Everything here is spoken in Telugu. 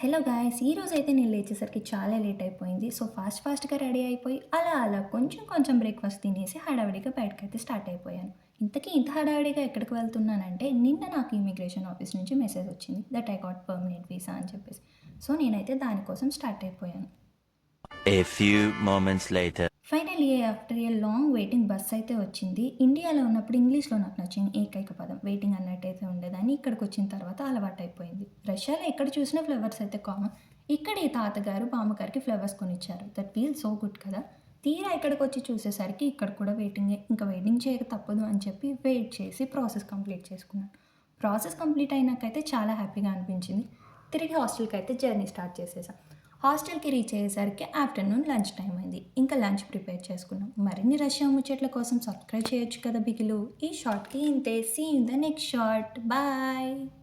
Hello guys! ఈరోజైతే నేను లేచేసరికి చాలా లేట్ అయిపోయింది. సో, ఫాస్ట్‌గా రెడీ అయిపోయి అలా కొంచెం బ్రేక్‌ఫాస్ట్ తినేసి హడావిడిగా బయటకైతే స్టార్ట్ అయిపోయాను. ఇంతకీ ఇంత హడావిడిగా ఎక్కడికి వెళ్తున్నానంటే, నిన్న నాకు ఇమిగ్రేషన్ ఆఫీస్ నుంచి మెసేజ్ వచ్చింది. That I got permanent visa అని చెప్పేసి. సో, నేనైతే దానికోసం స్టార్ట్ అయిపోయాను. A few moments later. Finally after a long waiting bus అయితే వచ్చింది. ఇండియాలో ఉన్నప్పుడు ఇంగ్లీష్‌లో నాకు నచ్చిన ఏకైక పదం వెయిటింగ్ అన్నట్టయితే ఉండేదాన్ని. ఇక్కడికొచ్చిన తర్వాత అలవాటయిపోయింది. రష్యాలో ఎక్కడ చూసినా ఫ్లవర్స్ అయితే కామన్. ఇక్కడ ఈ తాతగారు, బామ్మగారికి ఫ్లవర్స్ కొనిచ్చారు. దట్ ఫీల్ సో గుడ్ కదా! తీరా ఇక్కడికొచ్చి చూసేసరికి ఇక్కడ కూడా వెయిటింగే. ఇంకా వెయిటింగ్ చేయక తప్పదు అని చెప్పి వెయిట్ చేసి ప్రాసెస్ కంప్లీట్ చేసుకున్నాను. ప్రాసెస్ కంప్లీట్ అయినాకైతే చాలా హ్యాపీగా అనిపించింది. తిరిగి హాస్టల్‌కైతే జర్నీ స్టార్ట్ చేసేసా. హాస్టల్‌కి రీచ్ అయ్యేసరికి ఆఫ్టర్‌నూన్ లంచ్ టైమ్ అయింది. ఇంకా లంచ్ ప్రిపేర్ చేసుకున్నాం. మరిన్ని రష్యా ముచ్చట్ల కోసం సబ్స్క్రైబ్ చేయొచ్చు కదా బిగిలు. ఈ షార్ట్‌కి ఇంతే. See you in the next short. Bye.